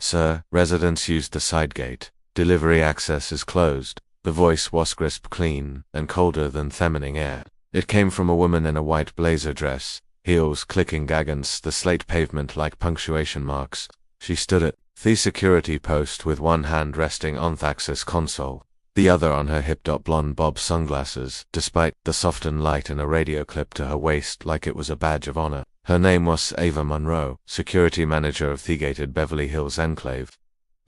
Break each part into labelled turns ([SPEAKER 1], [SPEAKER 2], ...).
[SPEAKER 1] Sir, residents used the side gate. Delivery access is closed. The voice was crisp, clean, and colder than feminine air. It came from a woman in a white blazer dress, heels clicking against the slate pavement like punctuation marks. She stood at the security post with one hand resting on the access console, the other on her hip. Blonde bob sunglasses, despite the softened light, and a radio clip to her waist like it was a badge of honor. Her name was Ava Monroe, security manager of the gated Beverly Hills enclave.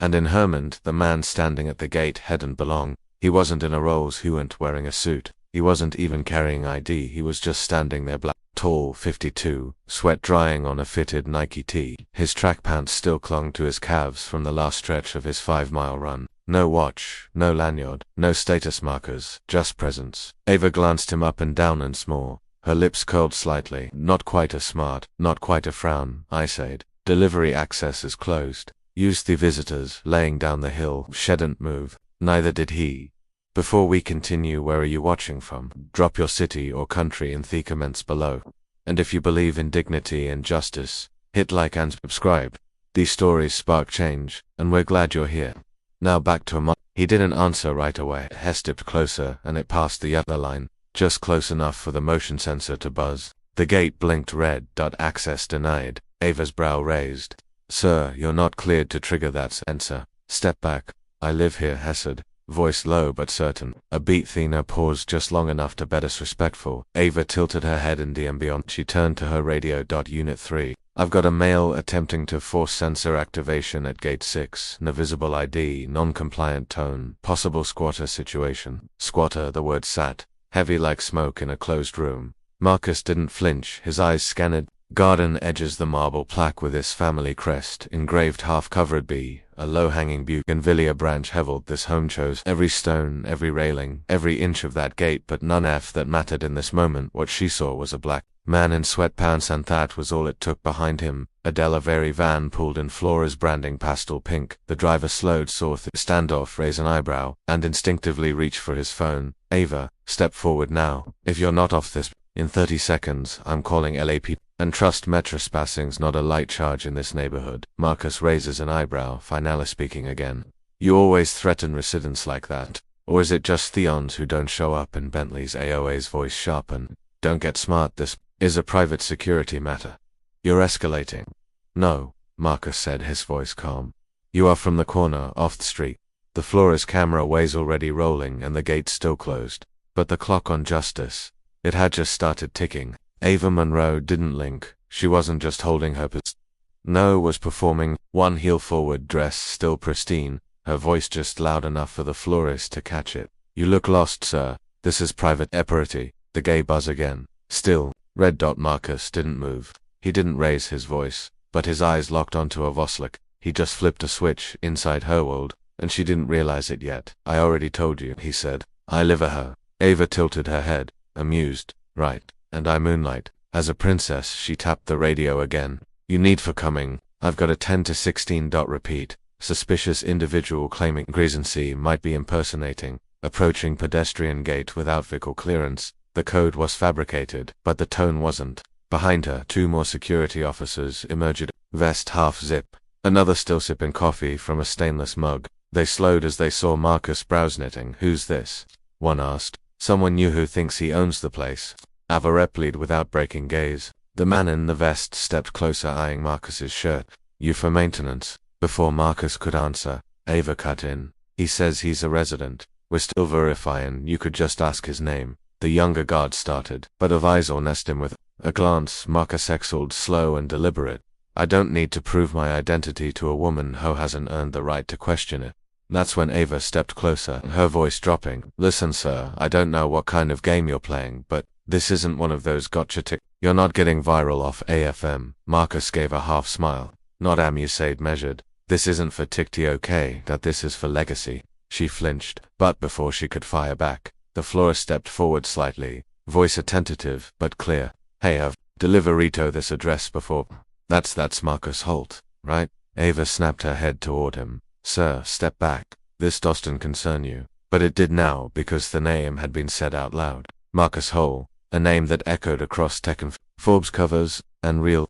[SPEAKER 1] And in Hermond, the man standing at the gate hadn't belonged. He wasn't in a Rolls Royce wearing a suit. He wasn't even carrying ID. He was just standing there, black, tall, 52, sweat drying on a fitted Nike tee. His track pants still clung to his calves from the last stretch of his 5-mile run. No watch, no lanyard, no status markers, just presence. Ava glanced him up and down and small. Her lips curled slightly. Not quite a smart, not quite a frown. I said, delivery access is closed. Use the visitors. Laying down the hill. Shouldn't move. Neither did he. Before we continue, where are you watching from? Drop your city or country in the comments below. And if you believe in dignity and justice, hit like and subscribe. These stories spark change, and we're glad you're here. Now back to him. He didn't answer right away. He stepped closer, and it passed the other line, just close enough for the motion sensor to buzz. The gate blinked red. Access denied. Ava's brow raised. Sir, you're not cleared to trigger that sensor. Step back. I live here, he said, voice low but certain. A beat thinner paused just long enough to be disrespectful. Ava tilted her head in the ambient. She turned to her radio. Unit 3. I've got a male attempting to force sensor activation at gate 6. No visible ID, non-compliant tone, possible squatter situation. Squatter, the word sat heavy like smoke in a closed room. Marcus didn't flinch. His eyes scanned garden edges, the marble plaque with his family crest engraved, half-covered B, a low-hanging bougainvillea branch heveled. This home chose every stone, every railing, every inch of that gate, but none that mattered in this moment. What she saw was a black man in sweatpants, and that was all it took. Behind him, a Delaware van pulled in Flora's branding pastel pink. The driver slowed, saw the standoff, raise an eyebrow, and instinctively reach for his phone. Ava, step forward now. If you're not off this in 30 seconds, I'm calling LAP. And trust me, trespassing's not a light charge in this neighborhood. Marcus raises an eyebrow, finally speaking again. You always threaten residents like that? Or is it just Theons who don't show up? In Bentley's AOA's voice sharpened. Don't get smart, this is a private security matter. You're escalating. No, Marcus said, his voice calm. You are from the corner, off the street. The Flores camera was already rolling and the gate still closed. But the clock on Justice, it had just started ticking. Ava Monroe didn't link. She wasn't just holding her position. No, was performing, one heel forward, dress still pristine, her voice just loud enough for the florist to catch it. You look lost, sir. This is private property. The gay buzz again. Still, red. Marcus didn't move. He didn't raise his voice, but his eyes locked onto a Voslik. He just flipped a switch inside her world, and she didn't realize it yet. I already told you, he said. I live a her. Ava tilted her head, amused. Right. And I moonlight. As a princess. She tapped the radio again. You need for coming. I've got a 10 to 16. Repeat. Suspicious individual claiming recency, might be impersonating, approaching pedestrian gate without vehicle clearance. The code was fabricated, but the tone wasn't. Behind her, 2 more security officers emerged, vest half zip. Another still sipping coffee from a stainless mug. They slowed as they saw Marcus browse knitting. Who's this? One asked. Someone new who thinks he owns the place. Ava replied without breaking gaze. The man in the vest stepped closer, eyeing Marcus's shirt. You for maintenance? Before Marcus could answer, Ava cut in. He says he's a resident. We're still verifying. You could just ask his name. The younger guard started, but Avisor nest him with a glance. Marcus exhaled, slow and deliberate. I don't need to prove my identity to a woman who hasn't earned the right to question it. That's when Ava stepped closer, her voice dropping. Listen, sir, I don't know what kind of game you're playing, but this isn't one of those gotcha tick. You're not getting viral off AFM. Marcus gave a half smile. Not Amusade measured. This isn't for TikTok, that this is for legacy. She flinched, but before she could fire back, the florist stepped forward slightly, voice attentive but clear. Hey, I've deliverito this address before. That's Marcus Holt, right? Ava snapped her head toward him. Sir, step back. This doesn't concern you. But it did now, because the name had been said out loud. Marcus Holt, a name that echoed across tech and Forbes covers and real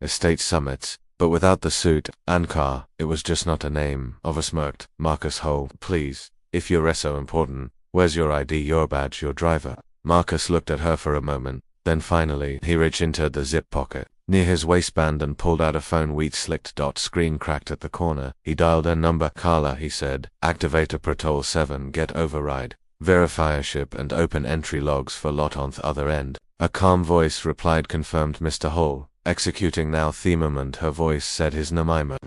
[SPEAKER 1] estate summits, But without the suit and car, it was just not a name. Ova smirked. Marcus Hole, please. If you're so important, where's your ID, your badge, your driver? Marcus looked at her for a moment. Then finally, he reached into the zip pocket near his waistband and pulled out a phone. Wheat slicked. Screen cracked at the corner. He dialed a number. Carla, he said. Activate a Protol 7, get override. Verify a ship and open entry logs for lot on the other end. A calm voice replied, confirmed Mr. Hall. Executing now. Themament, her voice said his Nemaima.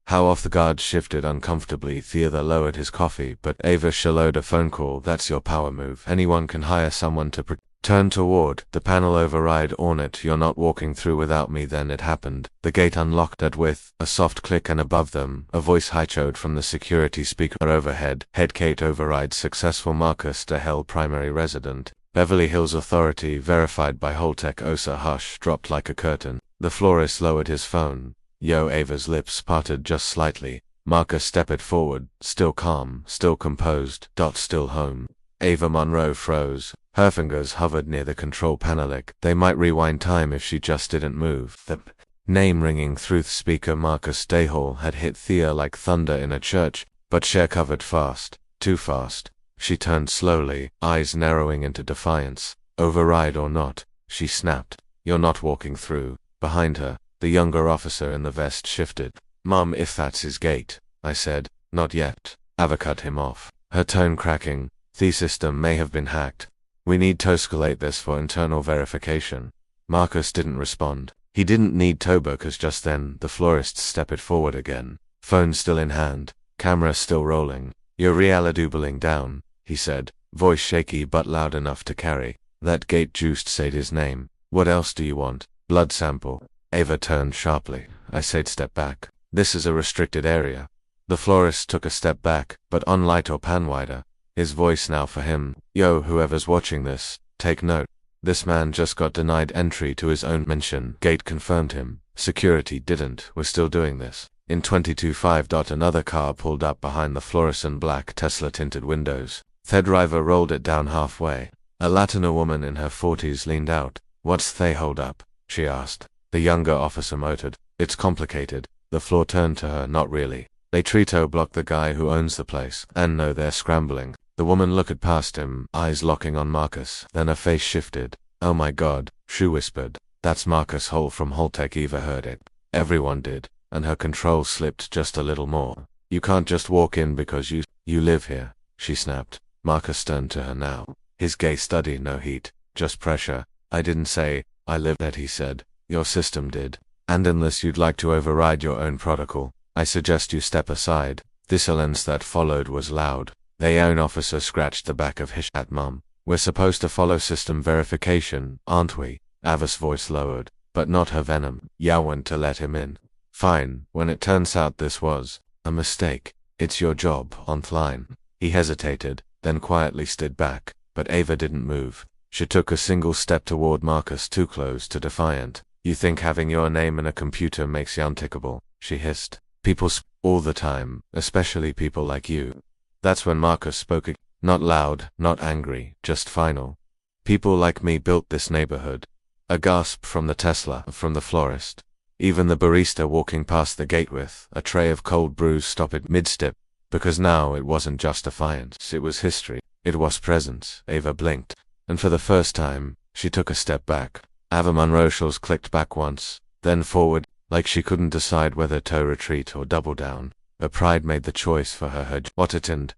[SPEAKER 1] How off the guard shifted uncomfortably. Theodore lowered his coffee, but Ava shallowed a phone call. That's your power move. Anyone can hire someone to turn toward the panel. Override on it. You're not walking through without me. Then it happened. The gate unlocked at with a soft click, and above them, a voice highchowed from the security speaker overhead. Head Kate override successful. Marcus DeHell, primary resident. Beverly Hills Authority, verified by Holtec. Osa. Hush dropped like a curtain. The florist lowered his phone. Yo. Ava's lips parted just slightly. Marcus stepped forward, still calm, still composed. Still home. Ava Monroe froze. Her fingers hovered near the control panel. They might rewind time if she just didn't move. The name ringing through the speaker. Marcus Dayhall had hit Thea like thunder in a church, but Cher covered fast. Too fast. She turned slowly, eyes narrowing into defiance. Override or not, she snapped. You're not walking through. Behind her, the younger officer in the vest shifted. Mom, if that's his gate, I said. Not yet. Ava cut him off, her tone cracking. The system may have been hacked. We need to escalate this for internal verification. Marcus didn't respond. He didn't need to, because just then, the florist stepped forward again. Phone still in hand, camera still rolling. Your reality doubling down, he said, voice shaky but loud enough to carry. That gate juiced said his name. What else do you want? Blood sample. Ava turned sharply. I said step back. This is a restricted area. The florist took a step back, but on light or pan wider. His voice now for him. Yo, whoever's watching this, take note. This man just got denied entry to his own mansion. Gate confirmed him. Security didn't. We're still doing this. In 22.5. Another car pulled up behind the fluorescent black Tesla tinted windows. The driver rolled it down halfway. A Latina woman in her 40s leaned out. What's the hold up? She asked. The younger officer muttered. It's complicated. The floor turned to her. Not really. They Trito blocked the guy who owns the place, and no, they're scrambling. The woman looked past him, eyes locking on Marcus, then her face shifted. Oh my god, she whispered. That's Marcus Hole from Holtec. Eva heard it. Everyone did, and her control slipped just a little more. You can't just walk in because you live here, she snapped. Marcus turned to her now. His gaze steady, no heat, just pressure. I didn't say, I live that, he said. Your system did. And unless you'd like to override your own protocol, I suggest you step aside. The silence that followed was loud. The own officer scratched the back of his hat. Mom, we're supposed to follow system verification, aren't we? Ava's voice lowered, but not her venom. Yawan to let him in. Fine, when it turns out this was a mistake, it's your job, on line. He hesitated, then quietly stood back, but Ava didn't move. She took a single step toward Marcus, too close to defiant. You think having your name in a computer makes you untickable? She hissed. People all the time, especially people like you. That's when Marcus spoke, not loud, not angry, just final. People like me built this neighborhood. A gasp from the Tesla, from the florist. Even the barista walking past the gate with a tray of cold brews stopped mid-step, because now it wasn't just defiance, it was history. It was presence. Ava blinked, and for the first time, she took a step back. Ava Monroe's clicked back once, then forward, like she couldn't decide whether to retreat or double down. Her pride made the choice for her.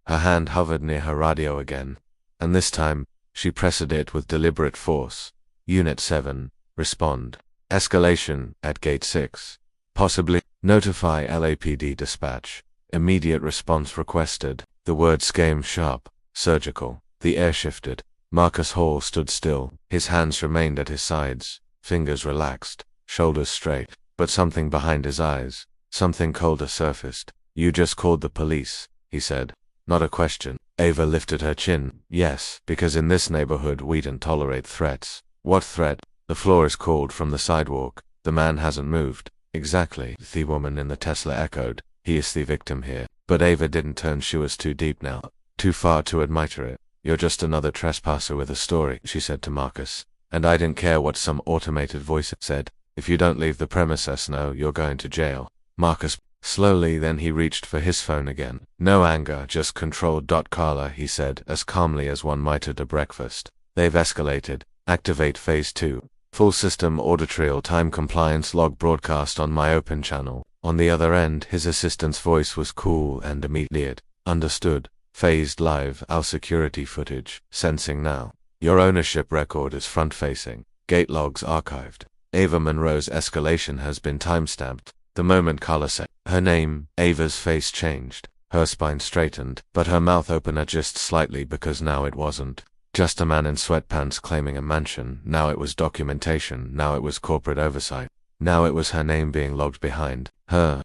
[SPEAKER 1] Her hand hovered near her radio again, and this time, she pressed it with deliberate force. Unit 7, respond. Escalation, at Gate 6. Possibly, notify LAPD dispatch. Immediate response requested. The words came sharp, surgical. The air shifted. Marcus Hall stood still. His hands remained at his sides, fingers relaxed, shoulders straight, but something behind his eyes, something colder surfaced. You just called the police, he said. Not a question. Ava lifted her chin. Yes, because in this neighborhood we don't tolerate threats. What threat? The florist called from the sidewalk. The man hasn't moved. Exactly, the woman in the Tesla echoed. He is the victim here. But Ava didn't turn. She was too deep now. Too far to admit it. You're just another trespasser with a story, she said to Marcus. And I didn't care what some automated voice said. If you don't leave the premises now, you're going to jail. Marcus, slowly, then he reached for his phone again. No anger, just control. Carla, he said, as calmly as one might at a breakfast. They've escalated. Activate phase 2. Full system auditorial time compliance log broadcast on my open channel. On the other end, his assistant's voice was cool and immediate. Understood. Phased live, our security footage. Sensing now. Your ownership record is front-facing. Gate logs archived. Ava Monroe's escalation has been timestamped. The moment Carla said her name, Ava's face changed. Her spine straightened, but her mouth opened just slightly because now it wasn't just a man in sweatpants claiming a mansion. Now it was documentation. Now it was corporate oversight. Now it was her name being logged behind her.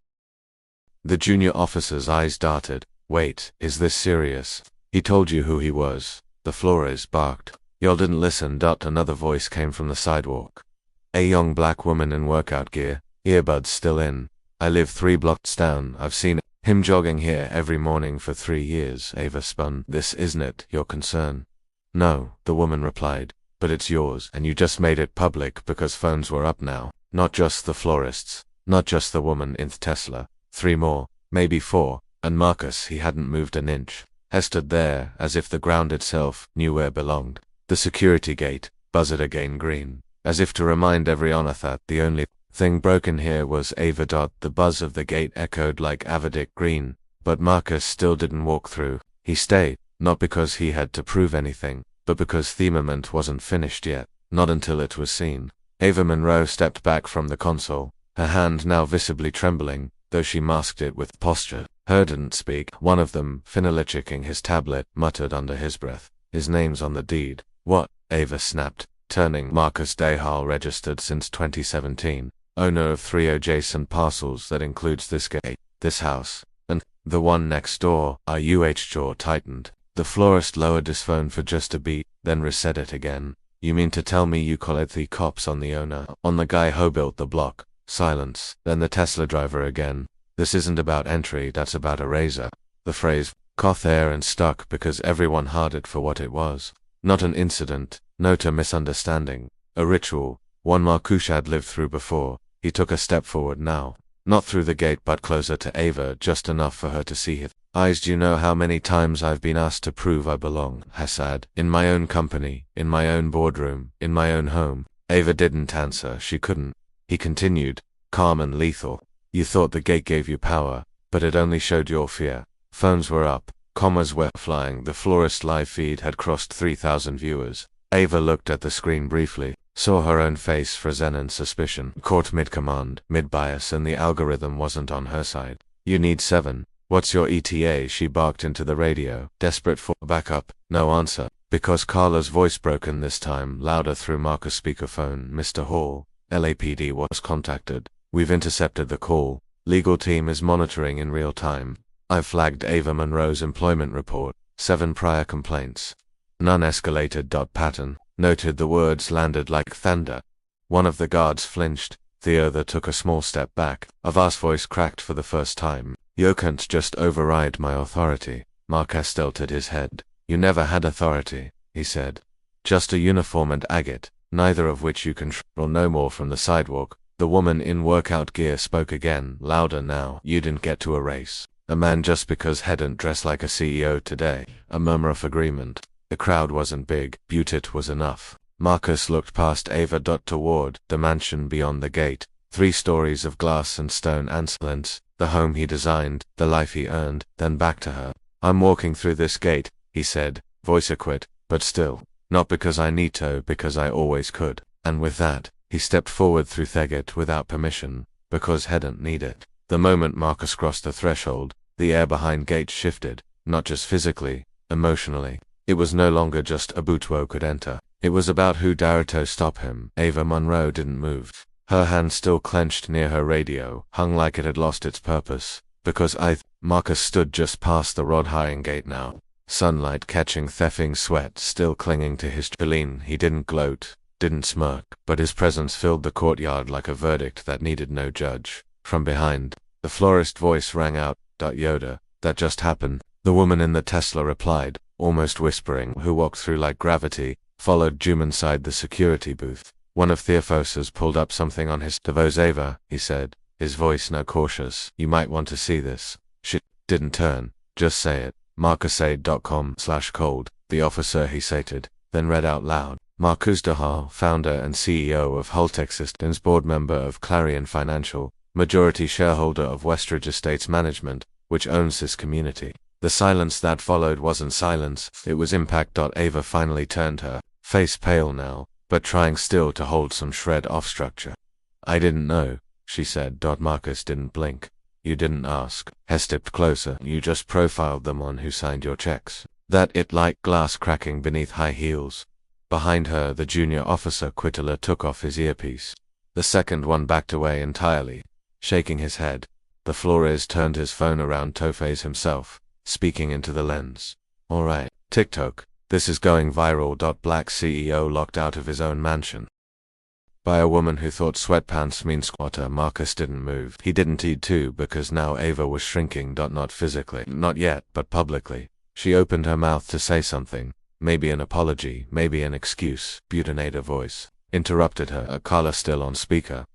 [SPEAKER 1] The junior officer's eyes darted. Wait, is this serious? He told you who he was. The Flores barked. Y'all didn't listen. Another voice came from the sidewalk. A young black woman in workout gear, earbuds still in. I live 3 blocks down. I've seen him jogging here every morning for 3 years. Ava spun. This isn't it your concern? No, the woman replied, but it's yours, and you just made it public because phones were up now. Not just the florists, not just the woman in the Tesla. 3 more, maybe 4, and Marcus, he hadn't moved an inch, stood there as if the ground itself knew where it belonged. The security gate buzzed again green, as if to remind everyone that the only thing broken here was Ava. The buzz of the gate echoed like Avadic green, but Marcus still didn't walk through. He stayed, not because he had to prove anything, but because themament wasn't finished yet, not until it was seen. Ava Monroe stepped back from the console, her hand now visibly trembling, though she masked it with posture. Her didn't speak. One of them, finally checking his tablet, muttered under his breath, "His name's on the deed." What? Ava snapped, turning. Marcus Dayhal, registered since 2017, owner of 3 adjacent parcels that includes this gate, this house, and the one next door. RUH jaw tightened. The florist lowered his phone for just a beat, then reset it again. You mean to tell me you called the cops on the owner, on the guy who built the block? Silence. Then the Tesla driver again. This isn't about entry, that's about erasure. The phrase caught there and stuck because everyone heard it for what it was. Not an incident, not a misunderstanding, a ritual, one Marcus had lived through before. He took a step forward now, not through the gate but closer to Ava, just enough for her to see his eyes. Do you know how many times I've been asked to prove I belong, Hassad? In my own company, in my own boardroom, in my own home. Ava didn't answer, she couldn't. He continued, calm and lethal. You thought the gate gave you power, but it only showed your fear. Phones were up, commas were flying, the florist live feed had crossed 3,000 viewers. Ava looked at the screen briefly, saw her own face frozen in suspicion, caught mid-command, mid-bias, and the algorithm wasn't on her side. You need 7. What's your ETA? She barked into the radio, desperate for backup. No answer, because Carla's voice broken this time, louder through Marcus' speakerphone. Mr. Hall, LAPD was contacted. We've intercepted the call. Legal team is monitoring in real time. I've flagged Ava Monroe's employment report. 7 prior complaints. None escalated. Patton noted the words landed like thunder. One of the guards flinched. The other took a small step back. A vast voice cracked for the first time. You can't just override my authority. Marcus tilted his head. You never had authority, he said. Just a uniform and agate, neither of which you control. No more. From the sidewalk, the woman in workout gear spoke again, louder now. You didn't get to erase a man just because hadn't dressed like a CEO today. A murmur of agreement. The crowd wasn't big, but it was enough. Marcus looked past Ava. Toward the mansion beyond the gate. 3 stories of glass and stone anselins, the home he designed, the life he earned, then back to her. I'm walking through this gate, he said, voice acquit, but still. Not because I need to, because I always could. And with that, he stepped forward through the gate without permission, because hadn't need it. The moment Marcus crossed the threshold, the air behind gate shifted, not just physically, emotionally. It was no longer just a Boutwo could enter. It was about who dared to stop him. Ava Monroe didn't move. Her hand still clenched near her radio, hung like it had lost its purpose. Because Marcus stood just past the rod-hiring gate now. Sunlight catching theffing sweat still clinging to his cheline. He didn't gloat, didn't smirk, but his presence filled the courtyard like a verdict that needed no judge. From behind, the florist voice rang out, Yoda, that just happened. The woman in the Tesla replied, almost whispering, who walked through like gravity, followed Jum inside the security booth. One of Theophos's pulled up something on his devo's Ava, he said, his voice now cautious. You might want to see this. Shit, didn't turn. Just say it. marcusade.com/cold. The officer hesitated, then read out loud. Marcus Dahar, founder and CEO of Holtec Systems, board member of Clarion Financial, majority shareholder of Westridge Estates Management, which owns this community. The silence that followed wasn't silence, it was impact. Ava finally turned, her face pale now, but trying still to hold some shred of structure. I didn't know, she said. Marcus didn't blink. You didn't ask. Hess stepped closer. You just profiled them on who signed your checks. That it like glass cracking beneath high heels. Behind her, the junior officer Quittler took off his earpiece. The second one backed away entirely, shaking his head. The Flores turned his phone around to face himself, speaking into the lens. All right, TikTok. This is going viral. Black CEO locked out of his own mansion by a woman who thought sweatpants mean squatter. Marcus didn't move. He didn't need to, because now Ava was shrinking. Not physically, not yet, but publicly. She opened her mouth to say something, maybe an apology, maybe an excuse. Butynator voice interrupted her, a caller still on speaker.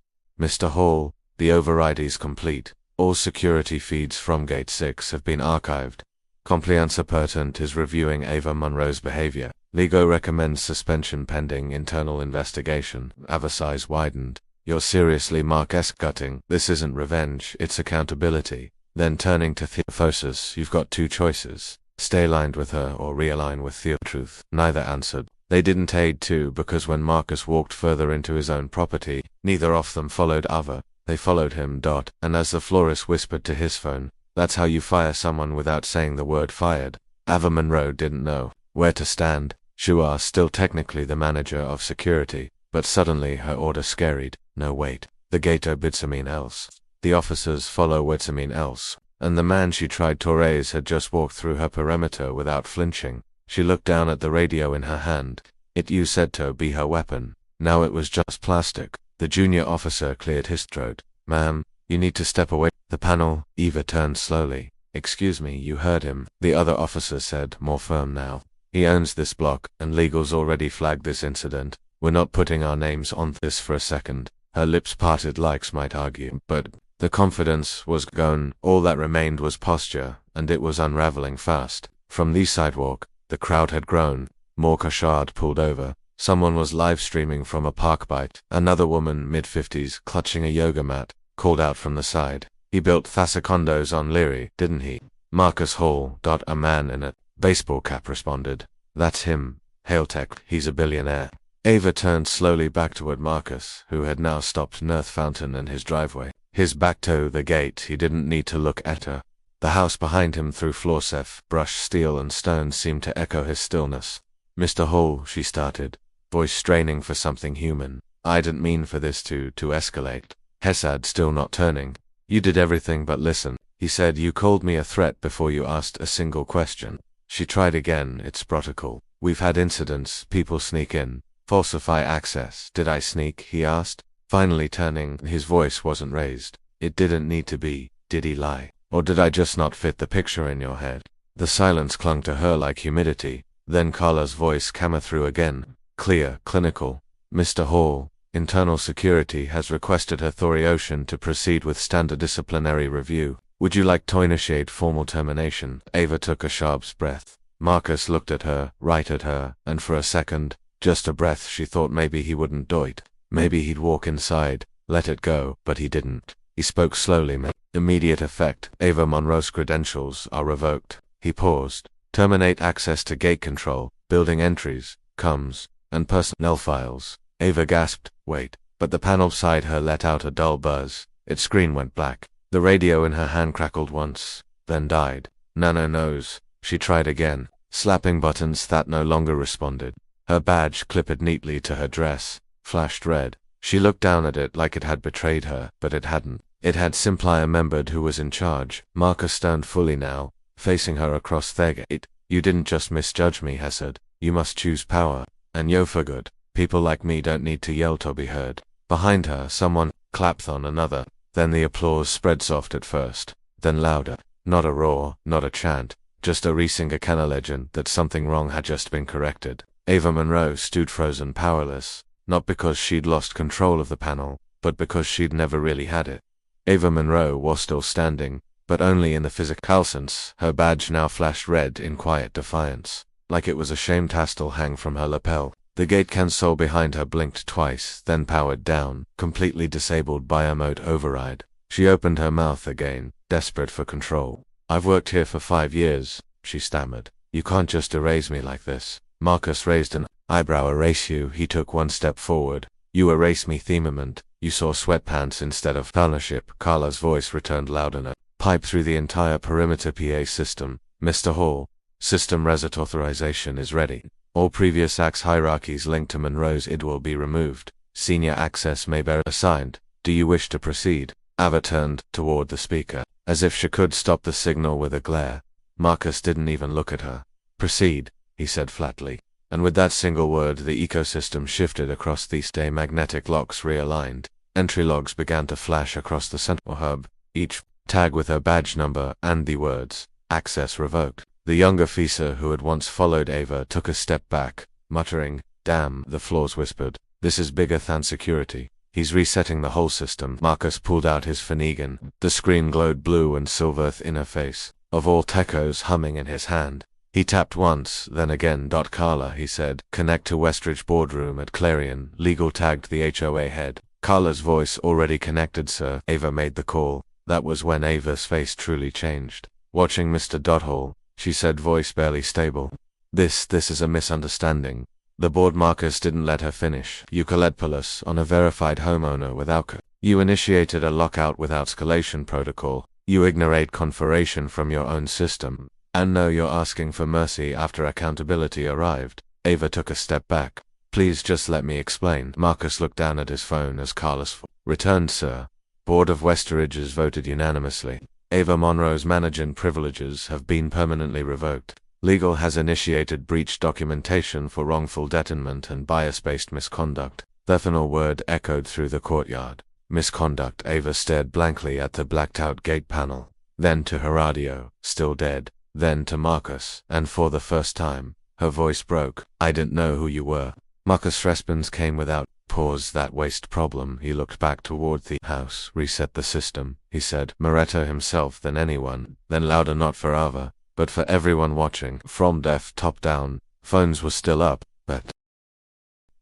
[SPEAKER 1] Mr. Hall, the override is complete. All security feeds from Gate 6 have been archived. Compliance Pertinent is reviewing Ava Monroe's behavior. Ligo recommends suspension pending internal investigation. Ava's eyes widened. You're seriously Mark-esque-gutting. This isn't revenge, it's accountability. Then turning to Theophosus, you've got two choices. Stay aligned with her or realign with Theotruth. Neither answered. They didn't aid too, because when Marcus walked further into his own property, neither of them followed Ava. They followed him. And as the florist whispered to his phone, that's how you fire someone without saying the word fired. Ava Monroe didn't know where to stand. She was still technically the manager of security, but suddenly her order scaried. No, wait. The gator bids mean else. The officers follow what mean else. And the man she tried to raise had just walked through her perimeter without flinching. She looked down at the radio in her hand. It you said to be her weapon. Now it was just plastic. The junior officer cleared his throat. Ma'am, you need to step away. The panel. Eva turned slowly. Excuse me, you heard him, the other officer said, more firm now. He owns this block, and legal's already flagged this incident. We're not putting our names on this for a second. Her lips parted like might argue, but the confidence was gone. All that remained was posture, and it was unraveling fast. From the sidewalk, the crowd had grown. More Kashard pulled over. Someone was live streaming from a park bite. Another woman, mid-50s, clutching a yoga mat, called out from the side. He built Thasacondos on Leary, didn't he? Marcus Hall. A man in a baseball cap responded. That's him. Hailtech, he's a billionaire. Ava turned slowly back toward Marcus, who had now stopped Nerth Fountain and his driveway. His back to the gate. He didn't need to look at her. The house behind him through Florsef, brushed steel and stone, seemed to echo his stillness. Mr. Hall, she started, voice straining for something human. I didn't mean for this to escalate. Hesad still not turning. You did everything but listen. He said you called me a threat before you asked a single question. She tried again. It's protocol. We've had incidents. People sneak in, falsify access. Did I sneak? He asked. Finally turning, his voice wasn't raised. It didn't need to be. Did he lie? Or did I just not fit the picture in your head? The silence clung to her like humidity. Then Carla's voice came through again. Clear, clinical. Mr. Hall, Internal Security has requested Authoriocean to proceed with standard disciplinary review. Would you like to initiate formal termination? Ava took a sharp breath. Marcus looked at her, right at her, and for a second, just a breath, she thought maybe he wouldn't do it. Maybe he'd walk inside, let it go, but he didn't. He spoke slowly. Immediate effect. Ava Monroe's credentials are revoked. He paused. Terminate access to gate control, building entries, comms, and personnel files. Ava gasped. Wait. But the panel beside her let out a dull buzz. Its screen went black. The radio in her hand crackled once, then died. Nano knows. She tried again, slapping buttons that no longer responded. Her badge, clipped neatly to her dress, flashed red. She looked down at it like it had betrayed her, but it hadn't. It had simply remembered who was in charge. Marcus turned fully now, facing her across their gate. You didn't just misjudge me, Hesed. You must choose power. And yo for good. People like me don't need to yell to be heard. Behind her, someone clapped on another. Then the applause spread soft at first, then louder. Not a roar, not a chant, just a re-singer legend that something wrong had just been corrected. Ava Monroe stood frozen, powerless. not because she'd lost control of the panel, but because she'd never really had it. Ava Monroe was still standing, but only in the physical sense. Her badge now flashed red in quiet defiance, like it was ashamed to still hang from her lapel. The gate console behind her blinked twice, then powered down, completely disabled by a mode override. She opened her mouth again, desperate for control. "I've worked here for 5 years," she stammered. "You can't just erase me like this." Marcus raised an eyebrow. "Erase you?" He took one step forward. "You erase me, Themament. You saw sweatpants instead of partnership." Carla's voice returned loud and a pipe through the entire perimeter PA system. "Mr. Hall, system reset authorization is ready. All previous AX hierarchies linked to Monroe's ID will be removed. Senior access may be assigned. Do you wish to proceed?" Ava turned toward the speaker, as if she could stop the signal with a glare. Marcus didn't even look at her. "Proceed," he said flatly. And with that single word, the ecosystem shifted across the day. Magnetic locks realigned. Entry logs began to flash across the central hub, each tag with her badge number and the words, "Access revoked." The younger officer who had once followed Ava took a step back, muttering, "Damn," the floors whispered. "This is bigger than security. He's resetting the whole system." Marcus pulled out his Finnegan. The screen glowed blue and silver interface of all techos humming in his hand. He tapped once, then again. "Carla," he said, "connect to Westridge boardroom at Clarion." Legal tagged the HOA head. Carla's voice, "Already connected, sir." Ava made the call. That was when Ava's face truly changed. "Watching Mr. Hall," she said, voice barely stable. This is a misunderstanding." The board." Marcus didn't let her finish. "You collect police on a verified homeowner without you initiated a lockout without escalation protocol. You ignorate confrontation from your own system. And no, you're asking for mercy after accountability arrived." Ava took a step back. "Please just let me explain." Marcus looked down at his phone as Carlos returned, "Sir. Board of Westeridges voted unanimously. Ava Monroe's management privileges have been permanently revoked. Legal has initiated breach documentation for wrongful detention and bias-based misconduct." The final word echoed through the courtyard. "Misconduct." Ava stared blankly at the blacked-out gate panel, then to her radio, still dead, then to Marcus, and for the first time, her voice broke. "I didn't know who you were." Marcus' response came without pause. "That waste problem." He looked back toward the house. "Reset the system," he said, Moretto himself than anyone, then louder, "Not for Ava, but for everyone watching." From top down, phones were still up, but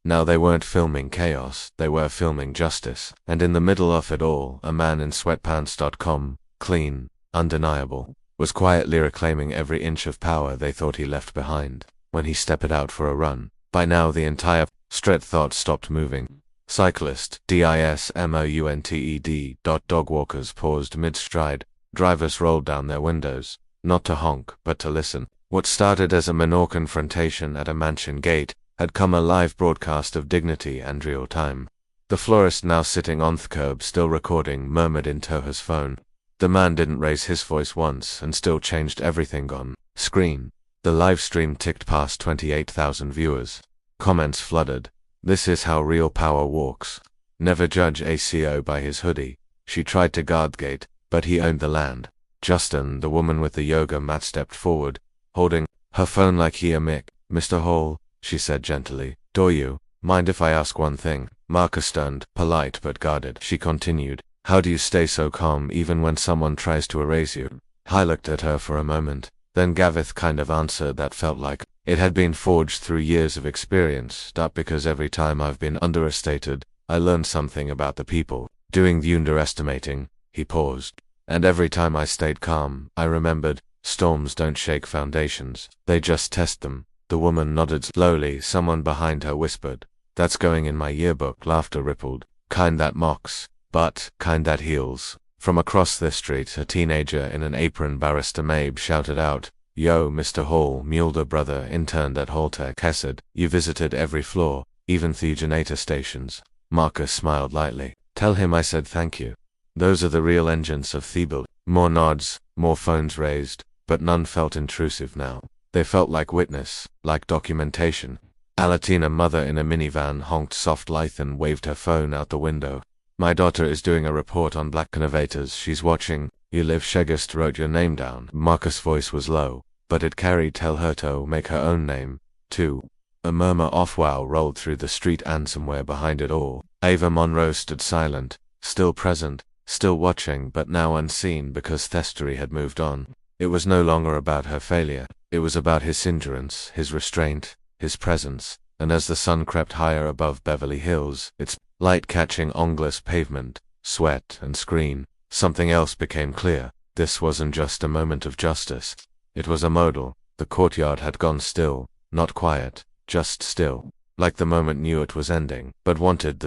[SPEAKER 1] now they weren't filming chaos, they were filming justice. And in the middle of it all, a man in sweatpants, clean, undeniable, was quietly reclaiming every inch of power they thought he left behind when he stepped out for a run. By now the entire street thought stopped moving. Cyclist, DISMOUNTED. Dogwalkers paused mid-stride. Drivers rolled down their windows, not to honk, but to listen. What started as a minor confrontation at a mansion gate had come a live broadcast of dignity and real time. The florist, now sitting on the curb still recording, murmured into his phone. The man didn't raise his voice once and still changed everything on screen. The live stream ticked past 28,000 viewers. Comments flooded. "This is how real power walks. Never judge ACO by his hoodie. She tried to guard the gate, but he owned the land." Justin, the woman with the yoga mat, stepped forward, holding her phone like he a mic. "Mr. Hall," she said gently, "do you mind if I ask one thing?" Marcus turned, polite but guarded. She continued, "How do you stay so calm even when someone tries to erase you?" I looked at her for a moment, then gave kind of answer that felt like it had been forged through years of experience. Because every time I've been underestimated, I learned something about the people doing the underestimating." He paused. "And every time I stayed calm, I remembered, storms don't shake foundations, they just test them." The woman nodded slowly. Someone behind her whispered, "That's going in my yearbook." Laughter rippled. "Kind that mocks, but kind that heals." From across the street, a teenager in an apron, Barrister Mabe, shouted out, "Yo, Mr. Hall, Mulder brother, interned at Holtec Hesed. You visited every floor, even the generator stations." Marcus smiled lightly. "Tell him I said thank you. Those are the real engines of Thebel." More nods, more phones raised, but none felt intrusive now. They felt like witness, like documentation. A Latina mother in a minivan honked soft lithe and waved her phone out the window. "My daughter is doing a report on black innovators. She's watching. You live Shegist wrote your name down." Marcus' voice was low, but it carried "Tell her to make her own name, too." A murmur of wow rolled through the street, and somewhere behind it all, Ava Monroe stood silent, still present, still watching, but now unseen because Thestery had moved on. It was no longer about her failure. It was about his endurance, his restraint, his presence. And as the sun crept higher above Beverly Hills, its light catching ongless pavement, sweat and screen, something else became clear. This wasn't just a moment of justice. It was a modal. The courtyard had gone still, not quiet, just still. Like the moment knew it was ending, but wanted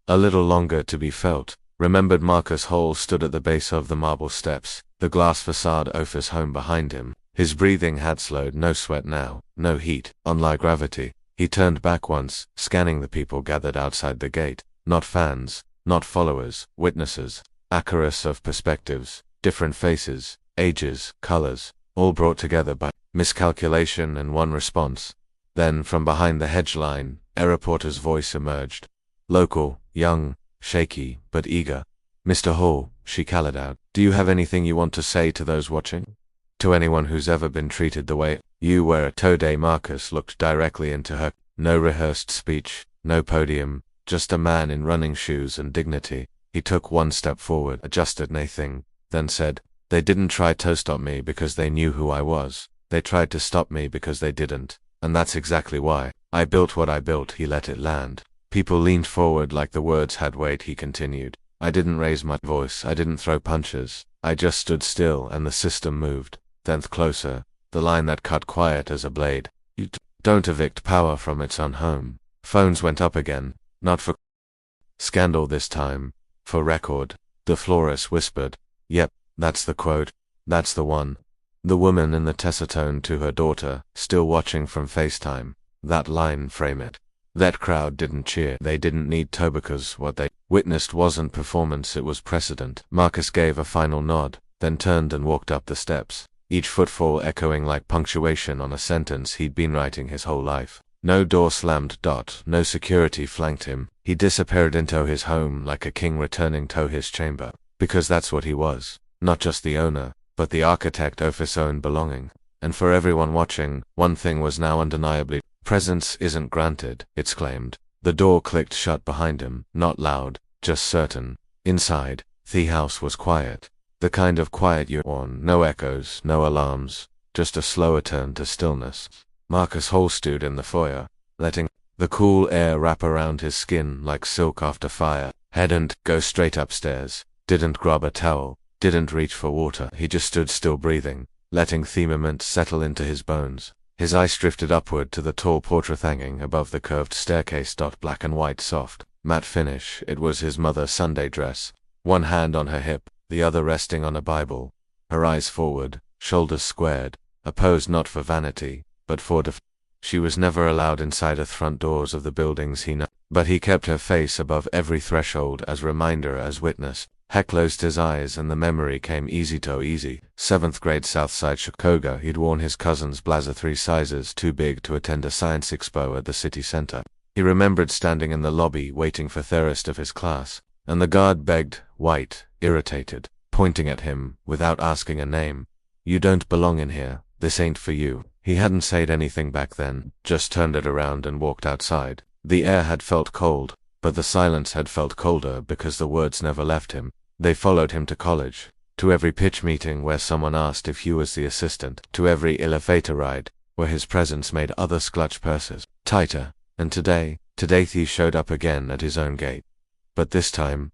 [SPEAKER 1] a little longer to be felt. Remembered Marcus Hall stood at the base of the marble steps, the glass facade of his home behind him. His breathing had slowed, no sweat now, no heat, unlike gravity. He turned back once, scanning the people gathered outside the gate. Not fans, not followers, witnesses. A chorus of perspectives, different faces, ages, colors, all brought together by miscalculation and one response. Then, from behind the hedge line, a reporter's voice emerged. Local, young, shaky, but eager. "Mr. Hall," she called out, "do you have anything you want to say to those watching? To anyone who's ever been treated the way you were?" Today Marcus looked directly into her. No rehearsed speech, no podium, just a man in running shoes and dignity. He took one step forward, adjusted nothing, then said, "They didn't try to stop me because they knew who I was. They tried to stop me because they didn't. And that's exactly why. I built what I built." He let it land. People leaned forward like the words had weight. He continued, "I didn't raise my voice, I didn't throw punches. I just stood still and the system moved." Then closer, the line that cut quiet as a blade. "You don't evict power from its own home." Phones went up again, not for scandal this time, for record. The florist whispered, "Yep, that's the quote. That's the one." The woman in the tessitone to her daughter, still watching from FaceTime. That line, frame it. That crowd didn't cheer. They didn't need to because what they witnessed wasn't performance, it was precedent. Marcus gave a final nod, then turned and walked up the steps, each footfall echoing like punctuation on a sentence he'd been writing his whole life. No door slammed. No security flanked him. He disappeared into his home like a king returning to his chamber. Because that's what he was. Not just the owner, but the architect of his own belonging. And for everyone watching, one thing was now undeniably: presence isn't granted, it's claimed. The door clicked shut behind him, not loud, just certain. Inside, the house was quiet. The kind of quiet you want. No echoes, no alarms, just a slower turn to stillness. Marcus Hall stood in the foyer, letting the cool air wrap around his skin like silk after fire. Hadn't go straight upstairs, didn't grab a towel, didn't reach for water. He just stood still, breathing, letting the moment settle into his bones. His eyes drifted upward to the tall portrait hanging above the curved staircase. Black and white, soft, matte finish. It was his mother's Sunday dress. One hand on her hip, the other resting on a Bible. Her eyes forward, shoulders squared, a pose not for vanity, but for she was never allowed inside the front doors of the buildings he knew, but he kept her face above every threshold as reminder, as witness. Heck closed his eyes and the memory came easy. 7th grade Southside Chicago. He'd worn his cousin's blazer 3 sizes too big to attend a science expo at the city center. He remembered standing in the lobby waiting for the rest of his class, and the guard begged, white, irritated, pointing at him, without asking a name. "You don't belong in here, this ain't for you." He hadn't said anything back then, just turned it around and walked outside. The air had felt cold, but the silence had felt colder because the words never left him. They followed him to college, to every pitch meeting where someone asked if he was the assistant, to every elevator ride where his presence made others clutch purses tighter. And today he showed up again at his own gate. But this time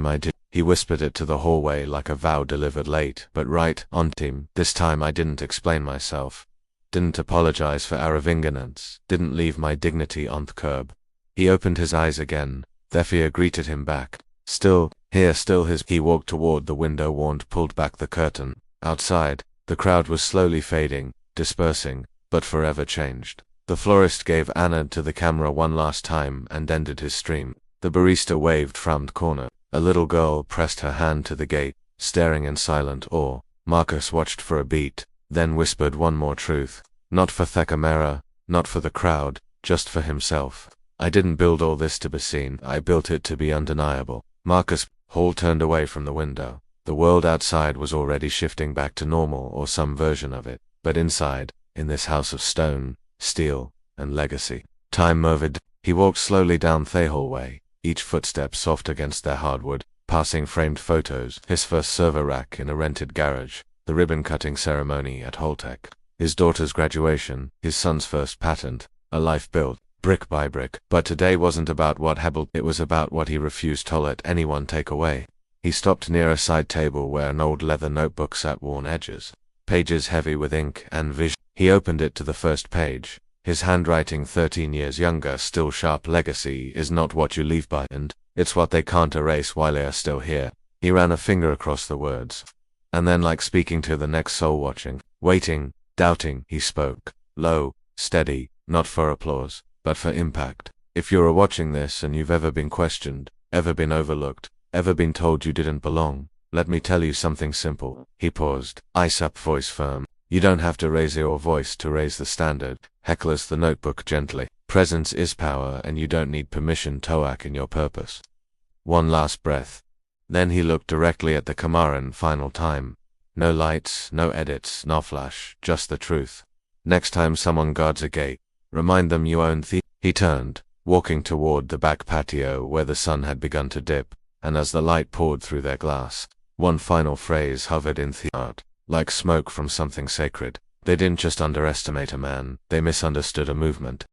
[SPEAKER 1] I did. He whispered it to the hallway like a vow delivered late, but right on time. This time I didn't explain myself. Didn't apologize for our ignorance. Didn't leave my dignity on the curb. He opened his eyes again. Their fear greeted him back. Still his. He walked toward the window, pulled back the curtain. Outside, the crowd was slowly fading, dispersing, but forever changed. The florist gave Anna to the camera one last time and ended his stream. The barista waved from the corner. A little girl pressed her hand to the gate, staring in silent awe. Marcus watched for a beat, then whispered one more truth. Not for the camera, not for the crowd, just for himself. "I didn't build all this to be seen, I built it to be undeniable." Marcus Hall turned away from the window. The world outside was already shifting back to normal, or some version of it. But inside, in this house of stone, steel, and legacy, Time moved. He walked slowly down the hallway, each footstep soft against their hardwood, passing framed photos, his first server rack in a rented garage, the ribbon-cutting ceremony at Holtec, his daughter's graduation, his son's first patent, a life built, brick by brick. But today wasn't about what happened, it was about what he refused to let anyone take away. He stopped near a side table where an old leather notebook sat, worn edges, pages heavy with ink and vision. He opened it to the first page. His handwriting 13 years younger, still sharp. Legacy is not what you leave behind, it's what they can't erase while they are still here. He ran a finger across the words. And then, like speaking to the next soul watching, waiting, doubting, he spoke, low, steady, not for applause, but for impact. If you're watching this and you've ever been questioned, ever been overlooked, ever been told you didn't belong, let me tell you something simple. He paused, ice up, voice firm. You don't have to raise your voice to raise the standard. Heckles the notebook gently. Presence is power, and you don't need permission to act in your purpose. One last breath. Then he looked directly at the Kamaran final time. No lights, no edits, no flash, just the truth. Next time someone guards a gate, remind them you own the... He turned, walking toward the back patio where the sun had begun to dip, and as the light poured through their glass, one final phrase hovered in the heart, like smoke from something sacred. They didn't just underestimate a man, they misunderstood a movement.